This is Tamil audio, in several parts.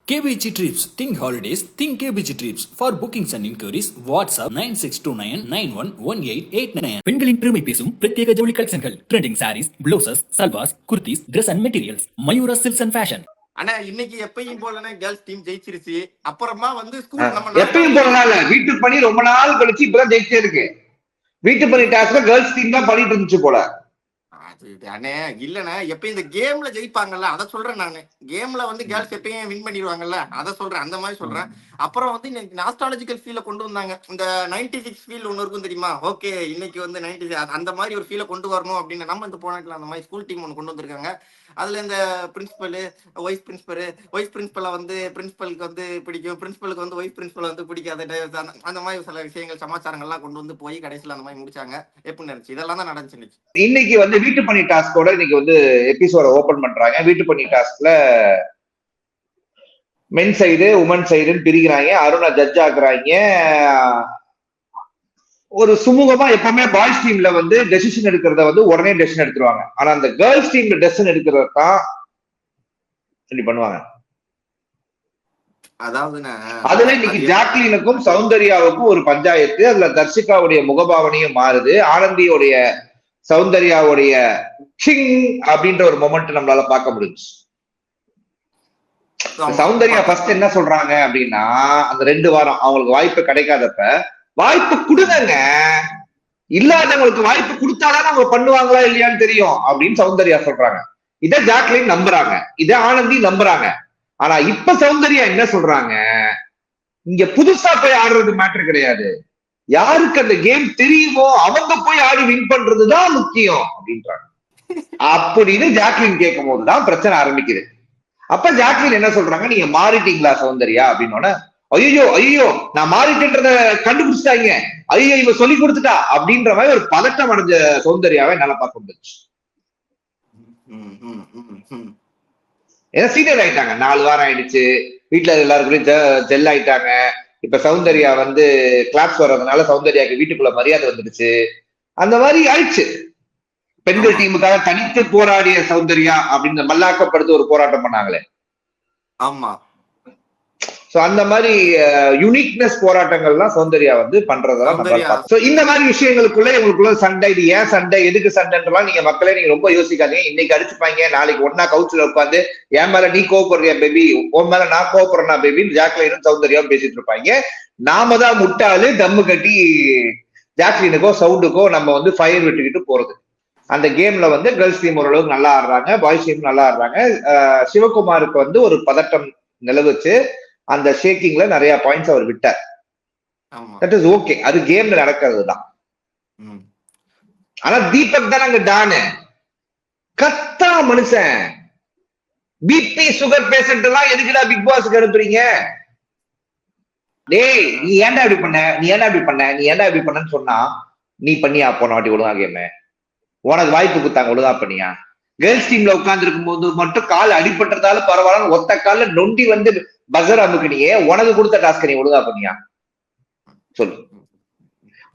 KBG Trips. Think holidays. Think KBG Trips. For bookings and inquiries, WhatsApp 9629911889. பெண்களின் பெருமை பேசும் பிரத்யேக ஜவுளி கலெக்ஷன்கள். Trending sarees, blouses, salwars, kurtis, dress and materials. Mayura silks and fashion. ஆனா இன்னைக்கு எப்பயும் போலனே கேர்ள்ஸ் டீம் ஜெயிச்சிருச்சு. அப்புறமா வந்து ஸ்கூல் நம்ம எப்பயும் போலனால வீட்டு பணி ரொம்ப நாள் கழிச்சு இப்பதான் ஜெயிச்சே இருக்கு. வீட்டு பணி டாஸ்க்ல கேர்ள்ஸ் டீம் தான் பண்ணிட்டு இருந்துச்சு போல. அண்ணே இல்லண்ணே, எப்பயும் இந்த கேம்ல ஜெயிப்பாங்கல்ல அதை சொல்றேன். நானு கேம்ல வந்து கேர்ள்ஸ் எப்பயும் வின் பண்ணிடுவாங்கல்ல அதை சொல்றேன், அந்த மாதிரி சொல்றேன். அப்புறம் வந்து இன்னைக்கு நாஸ்டாலஜிக்கல் ஃபீல கொண்டு வந்தாங்க. இந்த 96 ஃபீல் ஒன்னு இருக்கும் தெரியுமா? ஓகே, இன்னைக்கு வந்து 96 அந்த மாதிரி ஒரு ஃபீலை கொண்டு வரணும் அப்படின்னு நம்ம இந்த போனாட்டில் அந்த மாதிரி ஸ்கூல் டீம் ஒன்று கொண்டு வந்திருக்காங்க. அதுல இந்த பிரின்சிபல், வைஸ் பிரின்சிபலை வந்து பிரின்சிபலுக்கு வந்து பிடிக்கும், பிரின்சிபலுக்கு வந்து வைஸ் பிரின்சிபல் வந்து பிடிக்காத, அந்த மாதிரி சில விஷயங்கள் சமாச்சாரங்கள்லாம் கொண்டு வந்து போய் கடைசியில் அந்த மாதிரி முடிச்சாங்க. எப்படி நினைச்சு இதெல்லாம் தான் நடந்துச்சு. இன்னைக்கு வந்து வீட்டு பணி டாஸ்கோட இன்னைக்கு வந்து எபிசோட ஓபன் பண்றாங்க. வீட்டு பணி டாஸ்க்ல மென் சைடு உமன் சைடுன்னு பிரிக்கிறாங்க. அருணா ஜட்ஜ் ஆக்குறாங்க. ஒரு சுமூகமா எப்பவுமே பாய்ஸ் டீம்ல வந்து டெசிஷன் எடுக்கிறத வந்து உடனே டெசிஷன் எடுத்துருவாங்க. ஆனா அந்த கேர்ள்ஸ் டீம்ல டெசிஷன் எடுக்கிறத தான் இப்படி பண்ணுவாங்க. அதுல இன்னைக்கு ஜாக்லினுக்கும் சௌந்தர்யாவுக்கும் ஒரு பஞ்சாயத்து. அதுல தர்ஷிகாவுடைய முகபாவனையும் மாறுது. ஆனந்தியோடைய சௌந்தர்யாவுடைய கிங் அப்படின்ற ஒரு மொமெண்ட் நம்மளால பார்க்க முடிஞ்சு. சௌந்தர்யா ஃபர்ஸ்ட் என்ன சொல்றாங்க அப்படின்னா, அந்த 2 வாரம் அவங்களுக்கு வாய்ப்பு கிடைக்காதப்ப வாய்ப்பு கொடுங்க, இல்லாதவங்களுக்கு வாய்ப்பு கொடுத்தாதான் அவங்க பண்ணுவாங்களா இல்லையான்னு தெரியும் அப்படின்னு சௌந்தர்யா சொல்றாங்க. இத ஜாக்லின் நம்புறாங்க, இத ஆனந்தி நம்புறாங்க. ஆனா இப்ப சௌந்தர்யா என்ன சொல்றாங்க, இங்க புதுசா போய் ஆடுறது மேட்டர் கிடையாது, யாருக்கு அந்த கேம் தெரியுமோ அவங்க போய் ஆடி வின் பண்றதுதான் முக்கியம் அப்படின்றாங்க. அப்படின்னு ஜாக்லின் கேட்கும் போதுதான் பிரச்சனை ஆரம்பிக்குது. அப்ப ஜாக்லின் என்ன சொல்றாங்க, நீங்க மாறிட்டீங்களா சௌந்தர்யா அப்படின்னோட, ஐயோ நான் மாறிட்டேன்றத கண்டுபிடிச்சிட்டாங்க, ஐயோ இவ சொல்லி கொடுத்துட்டா அப்படின்ற மாதிரி ஒரு பதட்டம் அடைஞ்ச சௌந்தர்யாவை என்னால பார்க்க முடிச்சு. ஏன்னா சீனியர் ஆயிட்டாங்க, 4 வாரம் ஆயிடுச்சு, வீட்டுல எல்லாருக்குள்ளயும் ஜெல் ஆயிட்டாங்க. இப்ப சௌந்தர்யா வந்து கிளாப்ஸ் வர்றதுனால சௌந்தர்யாக்கு வீட்டுக்குள்ள மரியாதை வந்துடுச்சு. அந்த மாதிரி ஆயிடுச்சு. பெண்கள் டீமுக்காக தனித்து போராடிய சௌந்தர்யா அப்படின்னு மல்லாக்கப்படுத்து ஒரு போராட்டம் பண்ணாங்களே. ஆமா. சோ அந்த மாதிரி யூனிக்னஸ் போராட்டங்கள்லாம் சௌந்தர்யா வந்து பண்றதெல்லாம் நம்ம பார்த்தோம். இந்த மாதிரி விஷயங்களுக்குள்ள இவங்களுக்குள்ள சண்டை, இது ஏன் சண்டை, எதுக்கு சண்டைன்றலாம் நீங்க மக்களே நீங்க ரொம்ப யோசிக்காதீங்க. இன்னைக்கு அடிச்சுப்பாங்க, நாளைக்கு ஒன்னா கவுச்சுல உட்காந்து என் மேல நீ கோவப்படுறியா பேபி, உன் மேல நான் கோவப்படுறேன்னா பேபின்னு ஜாக்லினும் சௌந்தர்யாவும் பேசிட்டு இருப்பாங்க. நாம தான் முட்டாளு தம்மு கட்டி ஜாக்லினுக்கோ சவுண்டுக்கோ நம்ம வந்து ஃபயர் விட்டுக்கிட்டு போறது. அந்த கேம்ல வந்து கேர்ள்ஸ் டீம் ஓரளவுக்கு நல்லா ஆடுறாங்க, பாய்ஸ் டீம் நல்லா ஆடுறாங்க. சிவகுமாருக்கு வந்து ஒரு பதட்டம் நிலவுச்சு. அந்த ஷேக்கிங்ல நிறைய பாயிண்ட்ஸ் அவர் விட்டார். தட் இஸ் ஓகே, அது கேம்ல நடக்கிறது தான். ஆனா தீபக் தான் அங்க டானு கத்தா மனுஷன். பிபி சுகர் பேஷண்ட் எல்லாம் எதுக்குடா பிக் பாஸ்க்கு அனுப்புறீங்க? டேய் நீ ஏன்டா இப்படி பண்ண, நீ ஏன்டா இப்படி பண்ண, நீ ஏன்டா இப்படி பண்ணன்னு சொன்னா நீ பண்ணியா போன வாட்டி ஒழுங்கா கேம? உனக்கு வாய்ப்பு கொடுத்தாங்க, ஒழுங்கா பண்ணியா? கேர்ள்ஸ் டீம்ல உட்கார்ந்து இருக்கும் போது மட்டும் கால் அடிபட்டதால பரவாயில்ல, ஒத்த கால நொண்டி வந்து பசர் அமுக்குனியே, உனக்கு கொடுத்த டாஸ்க் நீ ஒழுங்கா பண்ணியா சொல்லு.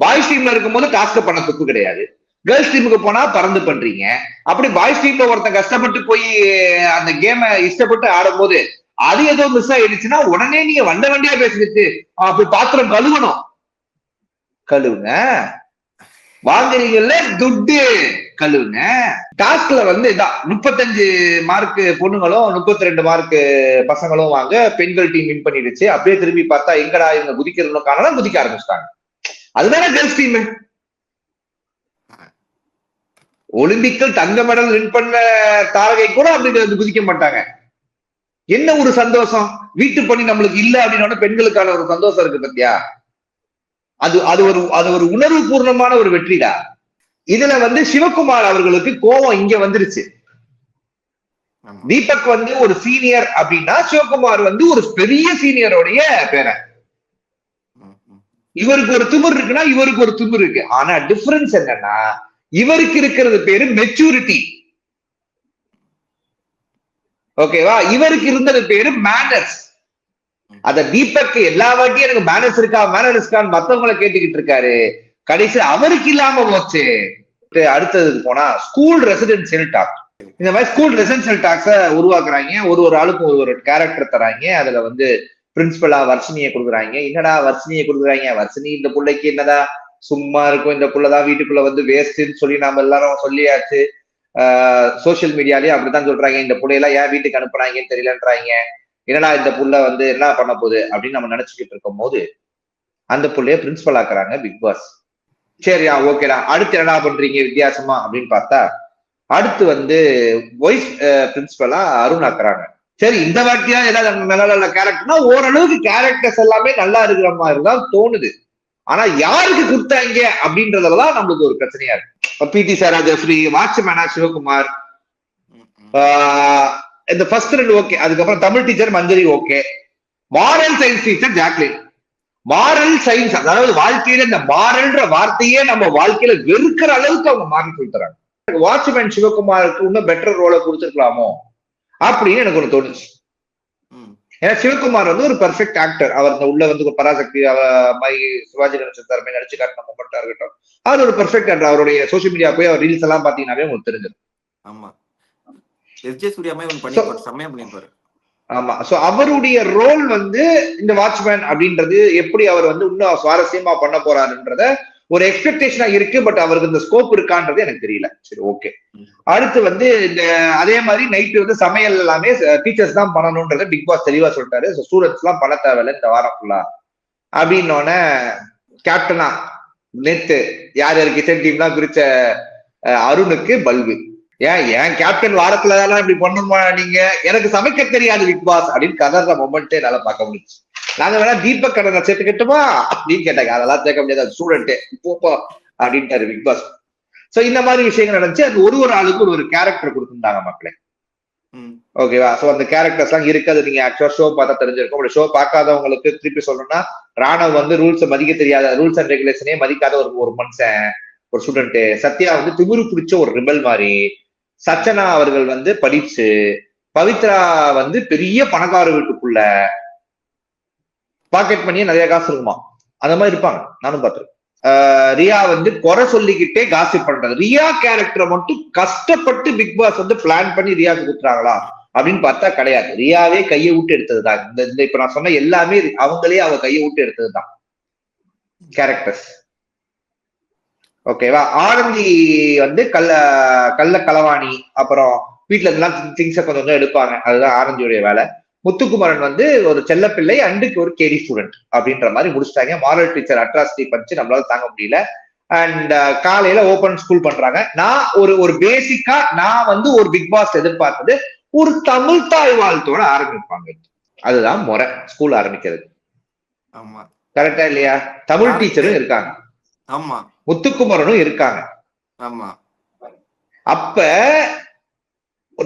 பாய்ஸ் டீம்ல இருக்கும் போது டாஸ்க் பண்ண துப்பு கிடையாது, கேர்ள்ஸ் டீமுக்கு போனா பறந்து பண்றீங்க. அப்படி பாய்ஸ் டீம்ல ஒருத்தன் கஷ்டப்பட்டு போய் அந்த கேமை இஷ்டப்பட்டு ஆடும் போது அது ஏதோ மிஸ் ஆயிடுச்சுன்னா உடனே நீங்க வண்ட வண்டியா பேசிட்டு அப்படி பாத்திரம் கழுவணும். கழுவுங்க, வாங்குறீங்கல்ல துட்டு கழுவுங்க. டாஸ்க்ல வந்து இதான் 35 மார்க் பொண்ணுங்களும் 32 மார்க் பசங்களும் வாங்க. பெண்கள் டீம் வின் பண்ணிடுச்சு. அப்படியே திரும்பி பார்த்தா எங்கடா இவங்க குதிக்கிறதுன்னு காணலாம், குதிக்க ஆரம்பிச்சிட்டாங்க. அதுதானே கேர்ள்ஸ் டீம். ஒலிம்பிக்கில் தங்க மெடல் வின் பண்ண தாரகை கூட அப்படி குதிக்க மாட்டாங்க. என்ன ஒரு சந்தோஷம், வீட்டு பணி நம்மளுக்கு இல்ல அப்படின்னு பெண்களுக்கான ஒரு சந்தோஷம் இருக்கு பத்தியா? அது ஒரு உணர்வு பூர்ணமான ஒரு வெற்றிடா. இதுல வந்து சிவகுமார் அவர்களுக்கு கோபம் இங்க வந்துருச்சு. தீபக் வந்து ஒரு சீனியர் அப்படின்னா சிவகுமார் வந்து ஒரு பெரிய சீனியருடைய பேரன். இவருக்கு ஒரு திமிர் இருக்குன்னா இவருக்கு ஒரு திமிர் இருக்கு. ஆனா டிஃபரன்ஸ் என்னன்னா இவருக்கு இருக்கிறது பேரு மெச்சூரிட்டி, ஓகேவா? இவருக்கு இருந்தது பேரு மேனர்ஸ். அத தீபக் எல்லா வாட்டியும் எனக்கு மேனர்ஸ் இருக்கா மேனர்ஸ் இருக்கான்னு மத்தவங்களை கேட்டுக்கிட்டு இருக்காரு. கடைசி அவருக்கு இல்லாம போச்சு. அடுத்தது போனா ஸ்கூல் ரெசிடென்சியல் டாக். இந்த மாதிரி ஸ்கூல் ரெசென்ஷியல் டாக்ஸ உருவாக்குறாங்க. ஒரு ஆளுக்கு ஒரு கேரக்டர் தராங்க. அதுல வந்து பிரின்சிபலா வர்ஷினியை கொடுக்குறாங்க. என்னடா வர்ஷினியை கொடுக்குறாங்க, வர்ஷினி இந்த பிள்ளைக்கு என்னடா சும்மா இருக்கும், இந்த புள்ளதான் வீட்டுக்குள்ள வந்து வேஸ்ட்ன்னு சொல்லி நாம எல்லாரும் சொல்லியாச்சு. சோசியல் மீடியாலயும் அப்படித்தான் சொல்றாங்க. இந்த புள்ளையெல்லாம் ஏன் வீட்டுக்கு அனுப்புறாங்கன்னு தெரியலன்றாங்க. என்னடா இந்த புள்ள வந்து என்ன பண்ண போகுது அப்படின்னு நம்ம நினைச்சுக்கிட்டு இருக்கும் போது அந்த புள்ளைய பிரின்சிபல் ஆக்குறாங்க பிக் பாஸ். சரியா, ஓகேடா, அடுத்து என்னடா பண்றீங்க வித்தியாசமா அப்படின்னு பார்த்தா அடுத்து வந்து வைஸ் பிரின்சிபலா அருண் ஆக்குறாங்க. சரி, இந்த வாட்டியா ஏதாவது நல்ல கேரக்டர்னா ஓரளவுக்கு கேரக்டர்ஸ் எல்லாமே நல்லா இருக்கிற மாதிரி தான் தோணுது. ஆனா யாருக்கு கொடுத்தாங்க அப்படின்றதுலதான் நம்மளுக்கு ஒரு பிரச்சனையா இருக்கு. பிடி சாரா ஜெஃப்ரி, வாட்ச்மேனா சிவகுமார், இந்த ஃபர்ஸ்ட் ரெண்டு ஓகே. அதுக்கப்புறம் Tamil teacher Manjari okay. Moral science teacher Jacqueline. Moral science, அதாவது வாழ்க்கையில இந்த மாரல்ன்ற வார்த்தையே நம்ம வாழ்க்கையில வெறுக்கிற அளவுக்கு அவங்க மாறி சொல்லித்தராங்க. வாட்ச்மேன் சிவகுமாருக்கு இன்னும் பெட்டர் ரோலை கொடுத்துருக்கலாமோ அப்படின்னு எனக்கு ஒண்ணு தோணுச்சு. ஏன்னா சிவகுமார் வந்து ஒரு பெர்ஃபெக்ட் ஆக்டர். அவர் உள்ள வந்து ஒரு பராசக்தி சிவாஜி கணேசன் தரமே நடிச்சு காட்டின மொமெண்டா இருக்கட்டும், அவர் ஒரு பெர்ஃபெக்ட் ஆக்டர். அவருடைய சோசியல் மீடியா போய் அவர் ரீல்ஸ் எல்லாம் பாத்தீங்கன்னாவே உங்களுக்கு தெரிஞ்சது. ஆமா, எஸ்ஜே சூர்யாமே பண்ணிருப்பாரு, செம்மையா பண்ணிருப்பாரு. ஆமா, சோ அவருடைய ரோல் வந்து இந்த வாட்ச்மேன் அப்படின்றது எப்படி அவர் வந்து இன்னும் சுவாரஸ்யமா பண்ண போறாருன்றத ஒரு எக்ஸ்பெக்டேஷனா இருக்கு. பட் அவருக்கு இந்த ஸ்கோப் இருக்கான்றது எனக்கு தெரியல. சரி, ஓகே. அடுத்து வந்து இந்த அதே மாதிரி நைட்டு வந்து சமையல் எல்லாமே டீச்சர்ஸ் தான் பண்ணணும்ன்றத பிக் பாஸ் தெளிவா சொல்லிட்டாரு. ஸ்டூடெண்ட்ஸ் எல்லாம் பண்ண தேவையில்லை இந்த வாரம் ஃபுல்லா அப்படின்னோடனே கேப்டனா நேத்து யார் யார் கிச்சன் டீம்லாம் பிரிச்ச அருணுக்கு பல்பு. ஏன் கேப்டன் வாரத்துல தானே இப்படி பண்ணணுமா நீங்க, எனக்கு சமைக்க தெரியாது பிக் பாஸ் அப்படின்னு கதற மொமெண்ட்டே என்னால பார்க்க முடிச்சு. நாங்க வேணா தீபக் கடனை சேர்த்துக்கிட்டுமா அப்படின்னு கேட்டாங்க. அதெல்லாம் சேர்க்க முடியாது, ஸ்டூடெண்ட் போப்போ அப்படின்ட்டாரு பிக் பாஸ். சோ இந்த மாதிரி விஷயங்கள் நடந்துச்சு. அது ஒரு ஆளுக்கு ஒரு கேரக்டர் கொடுத்துருந்தாங்க மக்களே. ஓகேவா? சோ அந்த கேரக்டர்ஸ் எல்லாம் இருக்கு. அது நீங்க ஆக்சுவலா ஷோ பார்த்தா தெரிஞ்சிருக்கும். அப்படி ஷோ பார்க்காதவங்களுக்கு திருப்பி சொல்லணும்னா, ராணவ் வந்து ரூல்ஸ் மதிக்க தெரியாத, ரூல்ஸ் அண்ட் ரெகுலேஷனே மதிக்காத ஒரு மனுஷன், ஒரு ஸ்டூடெண்ட். சத்யா வந்து திமிரு பிடிச்ச ஒரு ரிபல் மாதிரி. சச்சனா அவர்கள் வந்து படிச்சு, பவித்ரா வந்து பெரிய பணக்கார வீட்டுக்குள்ள பாக்கெட் பண்ணியே நிறைய காசு இருக்குமா, அந்த மாதிரி இருப்பாங்க, நானும் பார்த்திருக்கேன். ரியா வந்து குறை சொல்லிக்கிட்டே காசிப் பண்றது. ரியா கேரக்டரை மட்டும் கஷ்டப்பட்டு பிக் பாஸ் வந்து பிளான் பண்ணி ரியாவுக்கு கொடுத்துறாங்களா அப்படின்னு பார்த்தா கிடையாது. ரியாவே கையை விட்டு எடுத்ததுதான். இந்த இப்ப நான் சொன்ன எல்லாமே அவங்களே அவ கையை விட்டு எடுத்ததுதான் கேரக்டர்ஸ். ஓகேவா? ஆனந்தி வந்து கள்ள களவாணி, அப்புறம் வீட்டுல இருந்தெல்லாம் திங்ஸ கொஞ்சம் எடுப்பாங்க, அதுதான் ஆனந்தியுடைய வேலை. முத்துக்குமரன் வந்து ஒரு செல்லப்பிள்ளை அண்டுக்கு ஒரு கேடி ஸ்டூடெண்ட் அப்படின்ற மாதிரி முடிச்சிட்டாங்க. மாரல் டீச்சர் அட்ராசிட்டி பண்ணிச்சு, நம்மளால தாங்க முடியல. அண்ட் காலையில ஓபன் ஸ்கூல் பண்றாங்க. நான் ஒரு பேசிக்கா நான் வந்து ஒரு பிக் பாஸ் எதிர்பார்த்தது ஒரு தமிழ் தாய் வாழ்த்தோட ஆரம்பிப்பாங்க. அதுதான் முறை ஸ்கூல் ஆரம்பிக்கிறது. கரெக்டா இல்லையா? தமிழ் டீச்சரும் இருக்காங்க, ஆமா, முத்துக்குமரனும் இருக்காங்க. ஆமா. அப்ப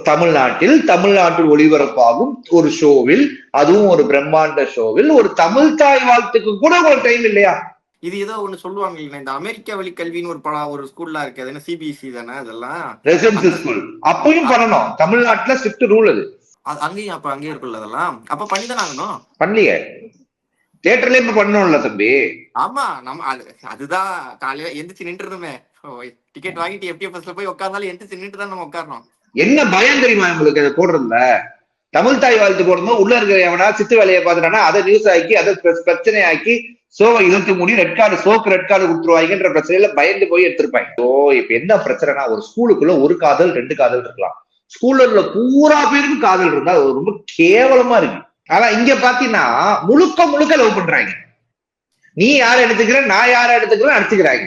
தமிழ்நாட்டில் ஒளிபரப்பாகும் ஒரு ஷோவில், அதுவும் ஒரு பிரம்மாண்ட ஷோவில், ஒரு தமிழ் தாய் வாழ்த்துக்கு கூட ஒரு டைம் இல்லையா? இது ஏதோ ஒண்ணு சொல்லுவாங்க, இந்த அமெரிக்கா வழி கல்வின்னு ஒரு ஸ்கூல்ல இருக்கு, அது என்ன சிபிஎஸ்சி தானே, அதெல்லாம் ரெசிடென்சியல் ஸ்கூல். அப்பயும் பண்ணணும், தமிழ்நாட்டுல ஸ்ட்ரிக்ட் ரூல் அது. அங்கேயும் அப்ப அங்கேயும் இருக்குல்ல, அதெல்லாம் அப்ப பண்ணிதானே ஆகணும். பண்ணலையே, தியேட்டர்ல இப்ப பண்ணணும்ல தம்பி. ஆமா, நம்ம அதுதான் காலையில எந்திரிச்சு நின்றுமே, டிக்கெட் வாங்கிட்டு FTFSல போய் உட்கார்ந்தாலும் எந்திரிச்சு நின்று தான் நம்ம உட்காரணும். என்ன பயம் தெரியுமா உங்களுக்கு அதை போடுறதுல? தமிழ் தாய் வாழ்த்து போடும்போது உள்ள இருக்கிற எவனா சித்து வேலையை பார்த்துட்டானா அதை நியூஸ் ஆக்கி, அதை பிரச்சனை ஆக்கி, சோவை இழுத்து மூடி ரெட் கார்டு கொடுத்துருவாங்கன்ற பிரச்சனையில பயந்து போய் எடுத்திருப்பாங்க. ஓ, இப்ப என்ன பிரச்சனைனா, ஒரு ஸ்கூலுக்குள்ள ஒரு காதல் 2 காதல் இருக்கலாம், ஸ்கூல்ல பூரா பேருக்கு காதல் இருந்தா அது ரொம்ப கேவலமா இருக்கு. ஆனா இங்க பாத்தீங்கன்னா முழுக்க லவ் பண்றாங்க. நீ யாரை எடுத்துக்கிற, நான் யாரை எடுத்துக்கிறேன் அடிச்சுக்கிறாங்க.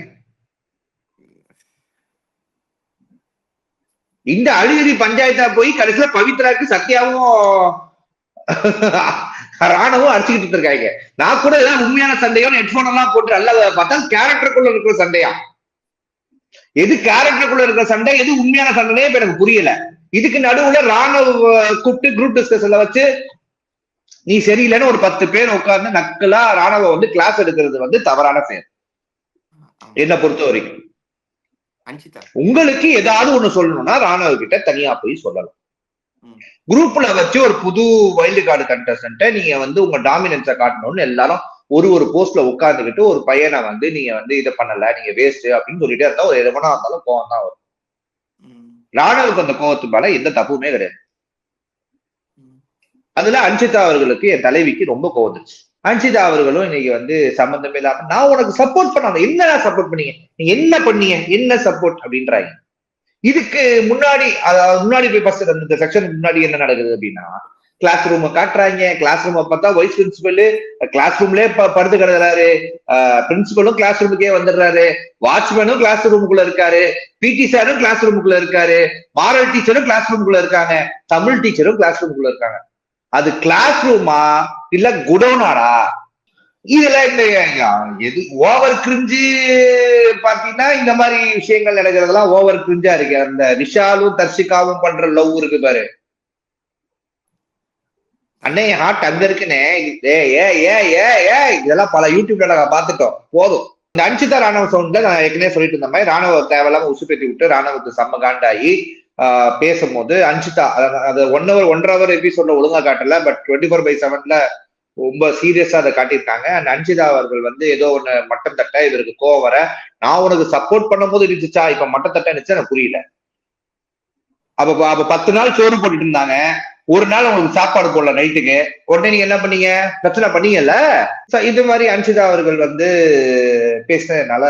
இந்த அழுகதி பஞ்சாயத்தா போய் கடைசியில பவித்ராக்கு சத்யாவும் ராணவும் அடிச்சுக்கிட்டு இருக்காங்க. நான் கூட ஏதாவது உண்மையான சண்டையோ ஹெட்போன் எல்லாம் போட்டு அல்ல பார்த்தா கேரக்டருக்குள்ள இருக்கிற சண்டையா? எது கேரக்டருக்குள்ள இருக்கிற சண்டை, எது உண்மையான சண்டையே இப்ப எனக்கு புரியல. இதுக்கு நடுவுல ராணவ் கூப்பிட்டு குரூப் டிஸ்கஷன்ல வச்சு நீ சரியில்லைன்னு ஒரு 10 பேர் உட்கார்ந்து நக்கலா ராணவ வந்து கிளாஸ் எடுக்கிறது வந்து தவறான செயல் என்ன பொறுத்த வரைக்கும். உங்களுக்கு ஏதாவது ஒண்ணு சொல்லணும்னா ராணவ கிட்ட தனியா போய் சொல்லலாம். குரூப்ல வச்சு ஒரு புது வைல்டு கார்டு கண்டஸ்டன்ட்ட நீங்க வந்து உங்க டாமினன்ஸை காட்டணும்னு எல்லாரும் ஒரு போஸ்ட்ல உட்கார்ந்துக்கிட்டு ஒரு பையனை வந்து நீங்க வந்து இதை பண்ணல, நீங்க வேஸ்ட் அப்படின்னு சொல்லிட்டே இருந்தா ஒரு எதனா இருந்தாலும் கோவம் தான் வரும். ராணுவுக்கு அந்த கோவத்து மேல எந்த தப்புமே கிடையாது. அதுல அன்ஷிதா அவர்களுக்கு என் தலைவிக்கு ரொம்ப கோவம் வந்துச்சு. அன்ஷிதா அவர்களும் இன்னைக்கு வந்து சம்பந்தமே இல்லாம நான் உனக்கு சப்போர்ட் பண்ணாம என்னடா சப்போர்ட் பண்ணீங்க, நீங்க என்ன பண்ணீங்க, என்ன சப்போர்ட் அப்படின்றாங்க. இதுக்கு முன்னாடி அதாவது முன்னாடி போய் ஃபர்ஸ்ட் இந்த செக்ஷனுக்கு முன்னாடி என்ன நடக்குது அப்படின்னா, கிளாஸ் ரூம் காட்டுறாங்க. கிளாஸ் ரூம் பார்த்தா வைஸ் பிரின்சிபல் கிளாஸ் ரூம்லயே படுத்து கிடக்குறாரு. பிரின்சிபலும் கிளாஸ் ரூமுக்கே வந்துடுறாரு. வாட்ச்மேனும் கிளாஸ் ரூமுக்குள்ள இருக்காரு. பிடி சாரும் கிளாஸ் ரூமுக்குள்ள இருக்காரு. மாரல் டீச்சரும் கிளாஸ் ரூமுக்குள்ள இருக்காங்க. தமிழ் டீச்சரும் கிளாஸ் ரூமுக்குள்ள இருக்காங்க. அது கிளாஸ் ரூமா இல்ல குடோனாடா? இதுல இந்த எது ஓவர் கிரிஞ்சு பாத்தீங்கன்னா இந்த மாதிரி விஷயங்கள் நடக்கிறதெல்லாம் ஓவர் கிரிஞ்சா இருக்கு. அந்த விஷாலும் தர்ஷிகாவும் பண்ற லவ் இருக்கு பாரு, அண்ணே ஹார்ட் அங்க இருக்குன்னே. இதெல்லாம் பல யூடியூப்ல நாங்க பாத்துட்டோம். போதும். இந்த அன்ஷிதா ராணுவ சவுண்ட்ல நான் ஏற்கனவே சொல்லிட்டு இருந்த மாதிரி ராணுவ தேவையில்லாம உசுப்பேத்தி விட்டு ராணுவத்துக்கு செம்ம காண்டாகி பேசும்போது அன்ஷிதா அது 1 hour 1.5 hour எபிசோட்ல ஒழுங்கா காட்டல. பட் 24/7 ரொம்ப சீரியஸா அதை காட்டியிருக்காங்க. அண்ட் அன்ஷிதா அவர்கள் வந்து ஏதோ ஒண்ணு மட்டம் தட்ட இவருக்கு கோவம் வர, நான் உனக்கு சப்போர்ட் பண்ணும் போது இருந்துச்சா, இப்ப மட்டம் தட்ட இருந்துச்சு எனக்கு புரியல. அப்ப 10 நாள் சோறு போட்டுட்டு இருந்தாங்க, ஒரு நாள் உங்களுக்கு சாப்பாடு போடல நைட்டுக்கு, உடனே நீங்க என்ன பண்ணீங்க, பிரச்சனை பண்ணீங்கல்ல. இது மாதிரி அன்ஷிதா அவர்கள் வந்து பேசினதுனால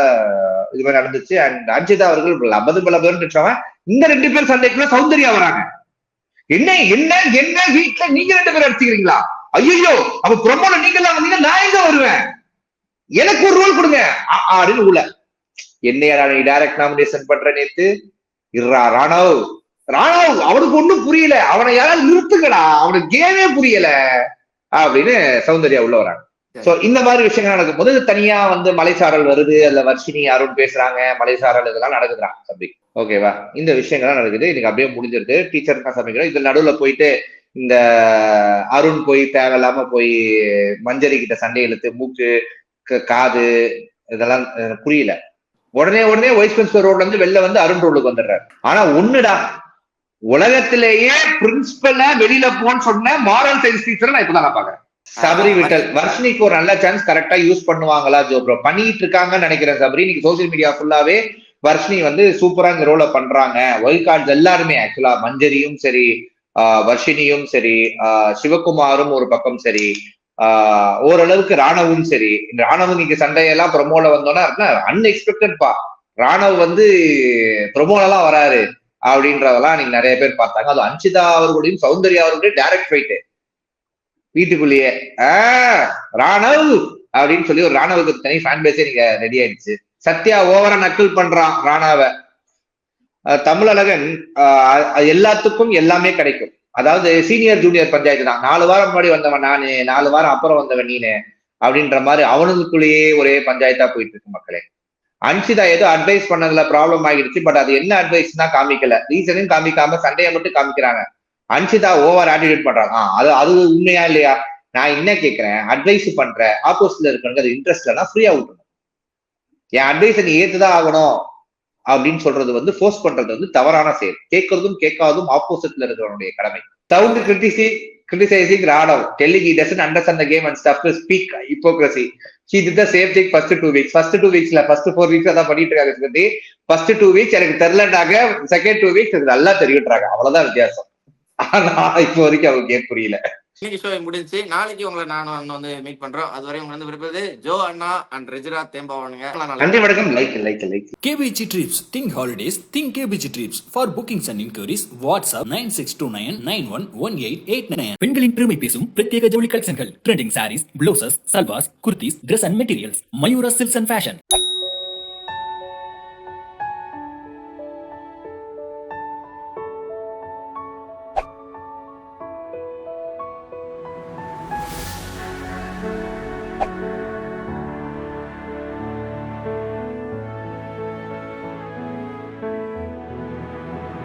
இது மாதிரி நடந்துச்சு. அண்ட் அன்ஷிதா அவர்கள் லபதுன்னு இந்த 2 பேர் சண்டைக்குள்ள சௌந்தர்யா வராங்க. என்ன என்ன என்ன வீட்டுல நீங்க 2 பேரும் அடிச்சுக்கிறீங்களா? ஐயோ அப்ப ப்ரொமோல நீங்க எல்லாம் வந்தீங்க, நான் எங்க வருவேன், எனக்கு ஒரு ரோல் கொடுங்க அப்படின்னு உள்ள என்னையா நீ டைரக்ட் நாமினேஷன் பண்ற நேத்து ராணவ் அவனுக்கு ஒண்ணும் புரியல, அவனை யாராவது நிறுத்துக்கடா, அவனுக்கு கேமே புரியல அப்படின்னு சௌந்தர்யா உள்ள வராங்க. சோ இந்த மாதிரி விஷயங்கள் நடக்கும் போது தனியா வந்து மலைசாரல் வருது, அதுல வர்ஷினி அருண் பேசுறாங்க, மலைசாரல் இதெல்லாம் நடக்குதுறான் சப்ஜெக்ட். ஓகேவா? இந்த விஷயங்கள்லாம் நடக்குது. இன்னைக்கு அப்படியே முடிஞ்சிருது. டீச்சர் தான் சமைக்கிறோம். இதுல நடுவுல போயிட்டு இந்த அருண் போய் தேவையில்லாம போய் மஞ்சரி கிட்ட சண்டை இழுத்து மூக்கு காது இதெல்லாம் புரியல. உடனே வைஸ் பிரின்சிபல் ரோட்ல இருந்து வெளில வந்து அருண் ரோடுக்கு வந்துடுறாரு. ஆனா ஒண்ணுடா, உலகத்திலேயே பிரின்சிபல் வெளியில போன்னு சொன்ன மாரல் சயின்ஸ் டீச்சரை நான் இப்பதான் பாக்குறேன். சபரி விட்டல் வர்ஷினிக்கு ஒரு நல்ல சான்ஸ் கரெக்டா யூஸ் பண்ணுவாங்களா ஜோப்ரோ? பண்ணிட்டு இருக்காங்கன்னு நினைக்கிறேன். சபரி இன்னைக்கு சோசியல் மீடியா ஃபுல்லாவே வர்ஷினி வந்து சூப்பரா இந்த ரோல பண்றாங்க. ஒயில்ட் கார்ட்ஸ் எல்லாருமே ஆக்சுவலா மஞ்சரியும் சரி, வர்ஷினியும் சரி, சிவகுமாரும் ஒரு பக்கம் சரி, ஓரளவுக்கு ராணவும் சரி. இந்த ராணவ் இன்னைக்கு சண்டையெல்லாம் ப்ரொமோல வந்தோன்னா அன்எக்ஸ்பெக்டட் பா, ராணவ் வந்து ப்ரொமோல எல்லாம் வராரு அப்படின்றதெல்லாம் நீங்க நிறைய பேர் பார்த்தாங்க. அது அன்ஷிதா அவர்களுடையும் சௌந்தர்யா அவர்களுடைய டைரக்ட் ஃபைட்டு வீட்டுக்குள்ளேயே ராணவ் அப்படின்னு சொல்லி ஒரு ராணவுக்கு தனி ஃபேன் பேஸே நீங்க ரெடி ஆயிடுச்சு. சத்யா ஓவரா நக்கல் பண்றான் ராணாவை. தமிழழகன் எல்லாத்துக்கும் எல்லாமே கிடைக்கும். அதாவது சீனியர் ஜூனியர் பஞ்சாயத்து தான். 4 வாரம் முன்னாடி வந்தவன் நானு, 4 வாரம் அப்புறம் வந்தவன் நீனு அப்படின்ற மாதிரி அவனுக்குள்ளேயே ஒரே பஞ்சாயத்தா போயிட்டு இருக்கு மக்களே. அன்ஷிதா ஏதோ அட்வைஸ் பண்ணதுல ப்ராப்ளம் ஆகிடுச்சு. பட் அது என்ன அட்வைஸ் தான் காமிக்கல, ரீசனும் காமிக்காம சண்டையை மட்டும் காமிக்கிறாங்க. அன்ஷிதா ஓவர் ஆட்டிடியூட் பண்றாங்க. அது உண்மையா இல்லையா? நான் என்ன கேட்கிறேன், அட்வைஸ் பண்ற ஆப்போசிட்ல இருக்கணும், அது இன்ட்ரெஸ்ட் இல்லைன்னா ஃப்ரீயா விட்டுணும். என் அட்வைஸை நீ ஏத்துதான் ஆகணும் அப்படின்னு சொல்றது வந்து ஃபோர்ஸ் பண்றது வந்து தவறான செயல். கேட்கறதும் கேட்காததும் ஆப்போசிட்ல இருக்கிறவனுடைய கடமை. Sound criticizing Ranav, telling he doesn't understand the game and stuff to speak hypocrisy. He did the same thing first 2 weeks. First 2 weeks இல்ல, first 4 weeks அதான் பண்ணிட்டு இருக்காங்க. first 2 weeks எனக்கு தெரியலனாங்க, second 2 weeks எனக்கு நல்லா தெரியுன்றாங்க. அவ்வளவுதான் வித்தியாசம். ஆனா இப்போ வரைக்கும் அவங்களுக்கு ஏன் புரியல. இன்னைக்கு ஷோ முடிஞ்சு, நாளைக்கு உங்களை நான் வந்து மீட் பண்றோம். அதுவரை உங்களை வந்து விருப்பது ஜோ அண்ணா அண்ட் ரெஜிரா தேம்பாவனுங்க. நன்றி வணக்கம். Like KBG Trips. Think holidays. Think KBG Trips. For bookings and inquiries, WhatsApp 9629911889. பெண்களின் பெருமை பேசும் பிரத்யேக ஜவுளி கலெக்ஷன்கள், trending sarees, blouses, salwars, kurtis, Dress and Materials, Mayura silks and fashion.